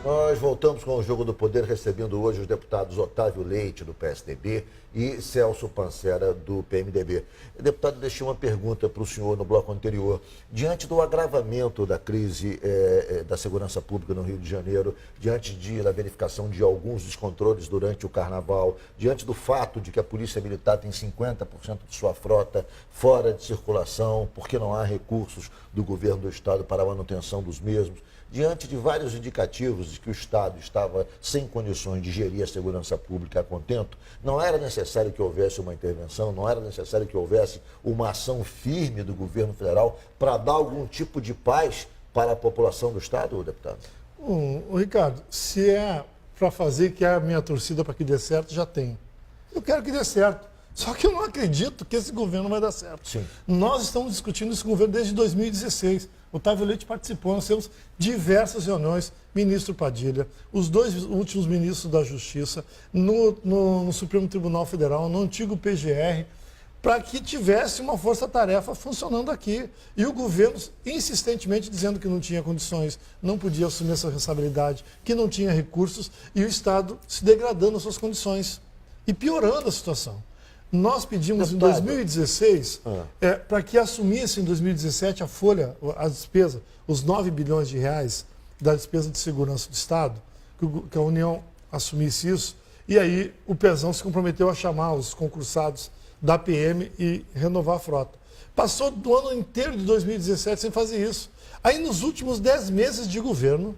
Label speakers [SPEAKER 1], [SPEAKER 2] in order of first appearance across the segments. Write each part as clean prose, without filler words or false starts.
[SPEAKER 1] Nós voltamos com o Jogo do Poder, recebendo hoje os deputados Otávio Leite, do PSDB, e Celso Pancera, do PMDB. Deputado, deixei uma pergunta para o senhor no bloco anterior. Diante do agravamento da crise da segurança pública no Rio de Janeiro, diante da verificação de alguns descontroles durante o Carnaval, diante do fato de que a Polícia Militar tem 50% de sua frota fora de circulação, porque não há recursos do governo do Estado para a manutenção dos mesmos, diante de vários indicativos de que o Estado estava sem condições de gerir a segurança pública a contento, não era necessário que houvesse uma intervenção, não era necessário que houvesse uma ação firme do governo federal para dar algum tipo de paz para a população do Estado, deputado?
[SPEAKER 2] Ricardo, se é para fazer que é a minha torcida para que dê certo, já tem. Eu quero que dê certo. Só que eu não acredito que esse governo vai dar certo.
[SPEAKER 1] Sim.
[SPEAKER 2] Nós estamos discutindo esse governo desde 2016. O Otávio Leite participou, nós temos diversas reuniões, ministro Padilha, os dois últimos ministros da Justiça, no Supremo Tribunal Federal, no antigo PGR, para que tivesse uma força-tarefa funcionando aqui. E o governo insistentemente dizendo que não tinha condições, não podia assumir essa responsabilidade, que não tinha recursos, e o Estado se degradando as suas condições e piorando a situação. Nós pedimos em 2016 para que assumisse em 2017 a folha, a despesa, os 9 bilhões de reais da despesa de segurança do Estado, que a União assumisse isso, e aí o Pezão se comprometeu a chamar os concursados da PM e renovar a frota. Passou do ano inteiro de 2017 sem fazer isso. Aí nos últimos 10 meses de governo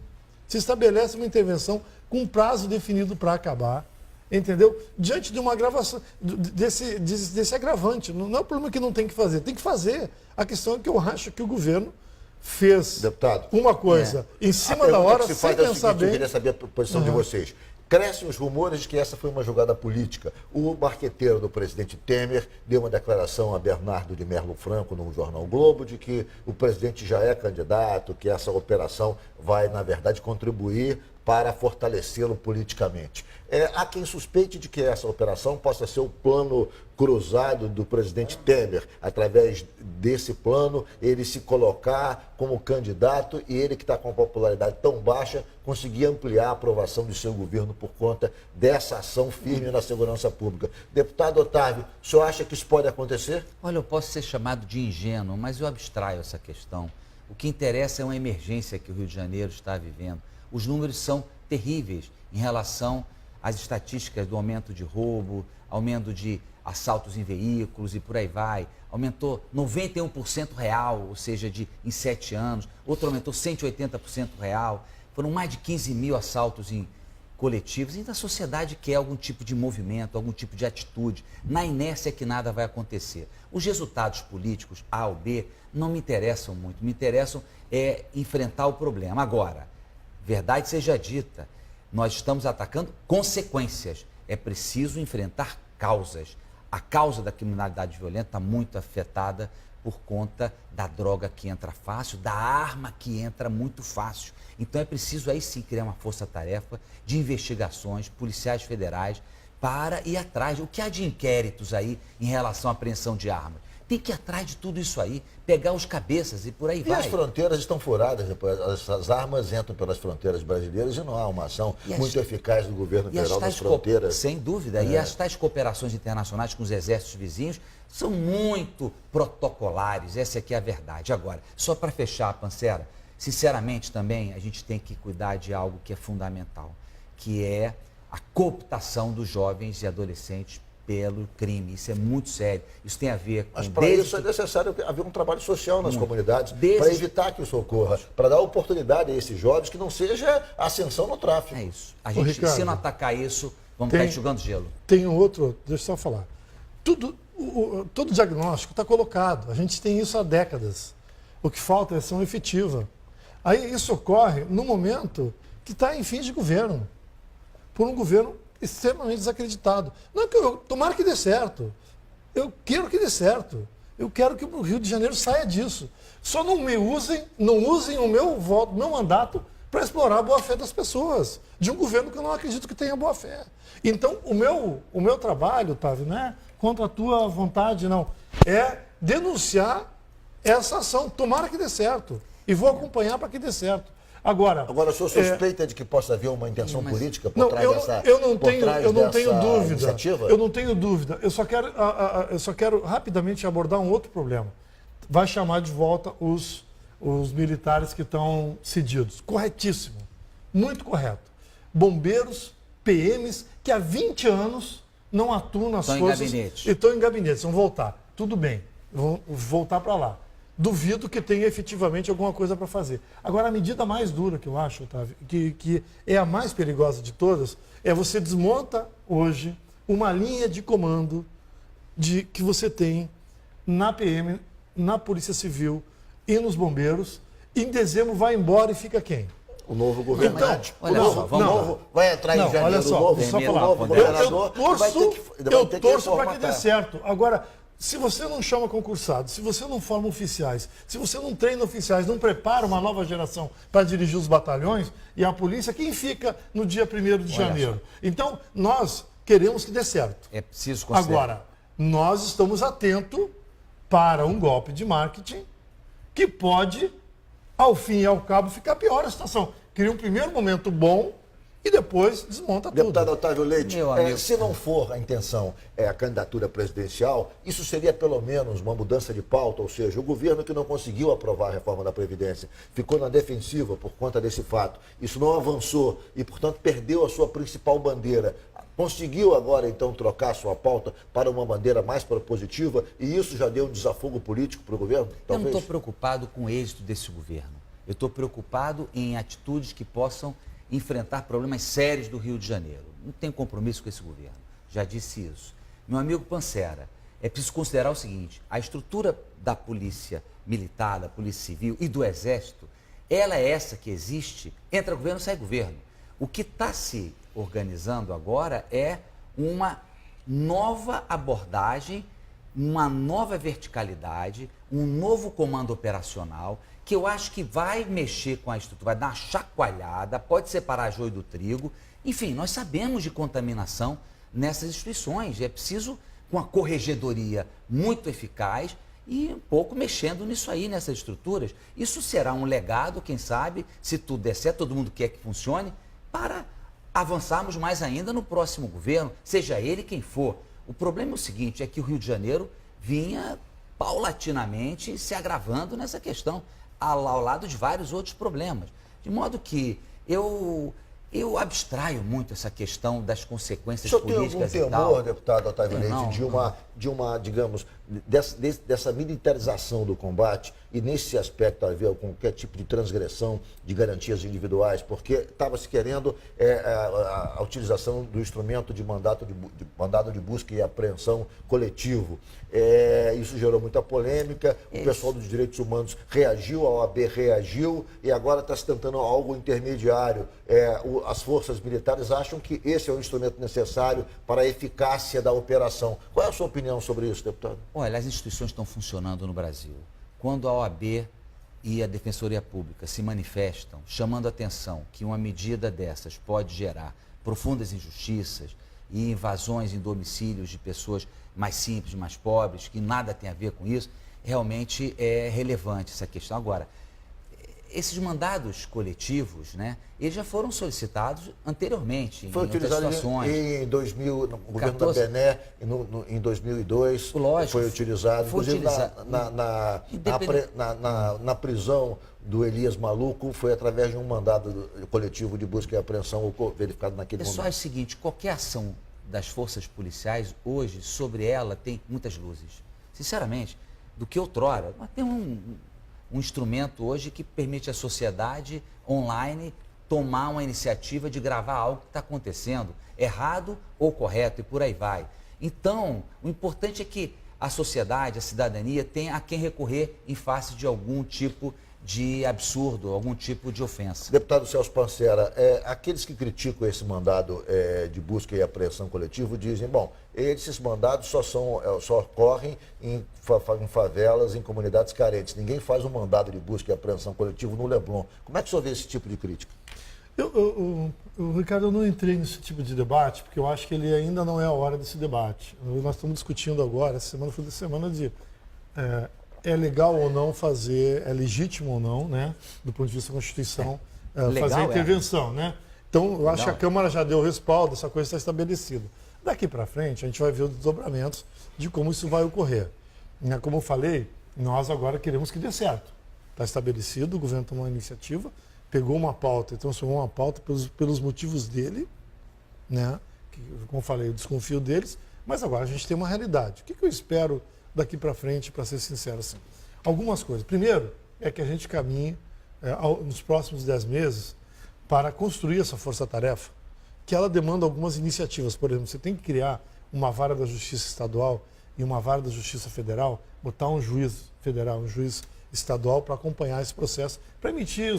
[SPEAKER 2] se estabelece uma intervenção com prazo definido para acabar. Entendeu? Diante de uma agravação, desse agravante. Não é o problema que não tem que fazer, tem que fazer. A questão é que eu acho que o governo fez, deputado, uma coisa em cima da hora, sem pensar bem.
[SPEAKER 1] Eu queria saber a posição de vocês. Crescem os rumores de que essa foi uma jogada política. O marqueteiro do presidente Temer deu uma declaração a Bernardo de Merlo Franco no jornal o Globo de que o presidente já é candidato, que essa operação vai, na verdade, contribuir para fortalecê-lo politicamente. Há quem suspeite de que essa operação possa ser o plano cruzado do presidente Temer. Através desse plano, ele se colocar como candidato e ele, que está com a popularidade tão baixa, conseguir ampliar a aprovação de seu governo por conta dessa ação firme na segurança pública. Deputado Otávio, o senhor acha que isso pode acontecer?
[SPEAKER 3] Olha, eu posso ser chamado de ingênuo, mas eu abstraio essa questão. O que interessa é uma emergência que o Rio de Janeiro está vivendo. Os números são terríveis em relação às estatísticas do aumento de roubo, aumento de assaltos em veículos e por aí vai. Aumentou 91% real, ou seja, em 7 anos. Outro aumentou 180% real. Foram mais de 15 mil assaltos em coletivos. E a sociedade quer algum tipo de movimento, algum tipo de atitude. Na inércia que nada vai acontecer. Os resultados políticos, A ou B, não me interessam muito. Me interessam enfrentar o problema. Agora, verdade seja dita, nós estamos atacando consequências. É preciso enfrentar causas. A causa da criminalidade violenta está muito afetada por conta da droga que entra fácil, da arma que entra muito fácil. Então é preciso aí sim criar uma força-tarefa de investigações, policiais federais, para ir atrás. O que há de inquéritos aí em relação à apreensão de armas? Tem que ir atrás de tudo isso aí, pegar os cabeças e por aí vai.
[SPEAKER 1] E as fronteiras estão furadas, as armas entram pelas fronteiras brasileiras e não há uma ação muito eficaz do governo federal nas fronteiras.
[SPEAKER 3] Sem dúvida. E as tais cooperações internacionais com os exércitos vizinhos são muito protocolares, essa aqui é a verdade. Agora, só para fechar, Pancera, sinceramente também a gente tem que cuidar de algo que é fundamental, que é a cooptação dos jovens e adolescentes pelo crime. Isso é muito sério. Isso tem a ver com...
[SPEAKER 1] Mas para isso é necessário haver um trabalho social nas comunidades, para evitar que isso ocorra, para dar oportunidade a esses jovens, que não seja ascensão no tráfico.
[SPEAKER 3] É isso. A gente, Ricardo, se não atacar isso, vamos estar enxugando gelo.
[SPEAKER 2] Tem outro, deixa eu só falar. Todo diagnóstico está colocado. A gente tem isso há décadas. O que falta é ação efetiva. Aí isso ocorre no momento que está em fim de governo. Por um governo extremamente desacreditado. Não é que tomara que dê certo. Eu quero que dê certo. Eu quero que o Rio de Janeiro saia disso. Só não usem o meu voto, meu mandato, para explorar a boa-fé das pessoas. De um governo que eu não acredito que tenha boa-fé. Então, o meu trabalho, Otávio, não é contra a tua vontade, não. É denunciar essa ação. Tomara que dê certo. E vou acompanhar para que dê certo. Agora,
[SPEAKER 1] o senhor suspeita de que possa haver uma intenção política por
[SPEAKER 2] não,
[SPEAKER 1] trás dessa
[SPEAKER 2] eu não tenho dúvida.
[SPEAKER 1] iniciativa?
[SPEAKER 2] Eu não tenho dúvida. Eu só quero rapidamente abordar um outro problema. Vai chamar de volta os militares que estão cedidos. Corretíssimo. Muito correto. Bombeiros, PMs, que há 20 anos não atuam nas forças. E estão em gabinetes. Vão voltar. Tudo bem. Vão voltar para lá. Duvido que tenha efetivamente alguma coisa para fazer. Agora, a medida mais dura que eu acho, Otávio, que é a mais perigosa de todas, é você desmonta hoje uma linha de comando que você tem na PM, na Polícia Civil e nos bombeiros. Em dezembro vai embora e fica quem?
[SPEAKER 1] O novo governante.
[SPEAKER 2] Vai
[SPEAKER 1] entrar em janeiro
[SPEAKER 2] olha só,
[SPEAKER 1] o novo governador.
[SPEAKER 2] Eu torço para que dê certo. Agora, se você não chama concursados, se você não forma oficiais, se você não treina oficiais, não prepara uma nova geração para dirigir os batalhões e a polícia, quem fica no dia 1º de janeiro? Então, nós queremos que dê certo.
[SPEAKER 3] É preciso considerar.
[SPEAKER 2] Agora, nós estamos atentos para um golpe de marketing que pode, ao fim e ao cabo, ficar pior a situação. Cria um primeiro momento bom e depois desmonta tudo.
[SPEAKER 1] Deputado Otávio Leite, se não for a intenção a candidatura presidencial, isso seria pelo menos uma mudança de pauta, ou seja, o governo que não conseguiu aprovar a reforma da Previdência ficou na defensiva por conta desse fato. Isso não avançou e, portanto, perdeu a sua principal bandeira. Conseguiu agora, então, trocar a sua pauta para uma bandeira mais propositiva e isso já deu um desafogo político para o governo? Talvez?
[SPEAKER 3] Eu não estou preocupado com o êxito desse governo. Eu estou preocupado em atitudes que possam enfrentar problemas sérios do Rio de Janeiro. Não tenho compromisso com esse governo, já disse isso. Meu amigo Pancera, é preciso considerar o seguinte, a estrutura da polícia militar, da polícia civil e do exército, ela é essa que existe, entra governo, sai governo. O que está se organizando agora é uma nova abordagem, uma nova verticalidade, um novo comando operacional, que eu acho que vai mexer com a estrutura, vai dar uma chacoalhada, pode separar joio do trigo. Enfim, nós sabemos de contaminação nessas instituições. É preciso, com a corregedoria muito eficaz e um pouco mexendo nisso aí, nessas estruturas. Isso será um legado, quem sabe, se tudo der certo, todo mundo quer que funcione, para avançarmos mais ainda no próximo governo, seja ele quem for. O problema é o seguinte, é que o Rio de Janeiro vinha paulatinamente se agravando nessa questão, ao lado de vários outros problemas. De modo que eu abstraio muito essa questão das consequências políticas e tal.
[SPEAKER 1] O senhor tem algum temor, deputado Otávio Leite, digamos, dessa militarização do combate e nesse aspecto haver qualquer tipo de transgressão de garantias individuais, porque estava se querendo a utilização do instrumento de mandado de busca e apreensão coletivo. Isso gerou muita polêmica, o pessoal dos direitos humanos reagiu, a OAB reagiu e agora está se tentando algo intermediário. As forças militares acham que esse é o instrumento necessário para a eficácia da operação. Qual é a sua opinião sobre isso, deputado?
[SPEAKER 3] Olha, as instituições estão funcionando no Brasil. Quando a OAB e a Defensoria Pública se manifestam, chamando a atenção que uma medida dessas pode gerar profundas injustiças e invasões em domicílios de pessoas mais simples, mais pobres, que nada tem a ver com isso, realmente é relevante essa questão. Agora, esses mandados coletivos, né, eles já foram solicitados anteriormente,
[SPEAKER 1] foi utilizado em 2000, no governo da Bené, em 2002, lógico, foi utilizado, inclusive na prisão do Elias Maluco, foi através de um mandado coletivo de busca e apreensão verificado naquele momento.
[SPEAKER 3] Pessoal, é o seguinte, qualquer ação das forças policiais, hoje, sobre ela, tem muitas luzes. Sinceramente, do que outrora, mas tem um instrumento hoje que permite à sociedade online tomar uma iniciativa de gravar algo que está acontecendo, errado ou correto, e por aí vai. Então, o importante é que a sociedade, a cidadania, tenha a quem recorrer em face de algum tipo de absurdo, algum tipo de ofensa.
[SPEAKER 1] Deputado Celso Pancera, aqueles que criticam esse mandado de busca e apreensão coletivo dizem, bom, esses mandados só ocorrem em favelas, em comunidades carentes. Ninguém faz um mandado de busca e apreensão coletivo no Leblon. Como é que o senhor vê esse tipo de crítica?
[SPEAKER 2] Ricardo, eu não entrei nesse tipo de debate, porque eu acho que ele ainda não é a hora desse debate. Nós estamos discutindo agora, essa semana foi da semana de... é legal ou não fazer, é legítimo ou não, né, do ponto de vista da Constituição,
[SPEAKER 3] Legal,
[SPEAKER 2] fazer a intervenção, né? Então, eu acho que a Câmara já deu respaldo, essa coisa está estabelecida. Daqui para frente, a gente vai ver os desdobramentos de como isso vai ocorrer. Como eu falei, nós agora queremos que dê certo. Está estabelecido, o governo tomou uma iniciativa, pegou uma pauta e transformou uma pauta pelos motivos dele, né? Que, como eu falei, eu desconfio deles, mas agora a gente tem uma realidade. O que eu espero daqui para frente, para ser sincero assim? Algumas coisas. Primeiro, é que a gente caminhe nos próximos 10 meses para construir essa força-tarefa, que ela demanda algumas iniciativas. Por exemplo, você tem que criar uma vara da Justiça Estadual e uma vara da Justiça Federal, botar um juiz federal, um juiz estadual para acompanhar esse processo, para emitir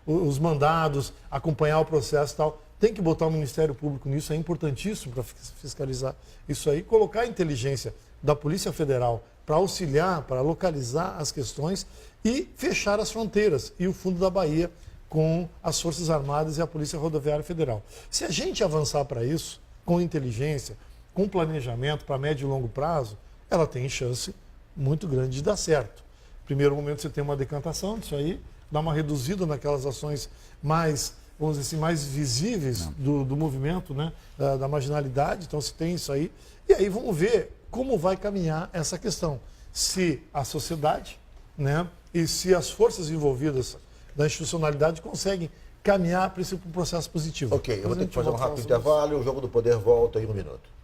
[SPEAKER 2] os mandados, acompanhar o processo e tal. Tem que botar o Ministério Público nisso, é importantíssimo para fiscalizar isso aí, colocar a inteligência da Polícia Federal para auxiliar, para localizar as questões e fechar as fronteiras e o fundo da Bahia com as Forças Armadas e a Polícia Rodoviária Federal. Se a gente avançar para isso, com inteligência, com planejamento para médio e longo prazo, ela tem chance muito grande de dar certo. Primeiro momento você tem uma decantação disso aí, dá uma reduzida naquelas ações mais, vamos dizer assim, mais visíveis do movimento, né, da marginalidade, então se tem isso aí. E aí vamos ver como vai caminhar essa questão. Se a sociedade, né, e se as forças envolvidas da institucionalidade conseguem caminhar para esse processo positivo.
[SPEAKER 1] Ok, eu vou ter que fazer um rápido intervalo e o Jogo do Poder volta em 1 minuto.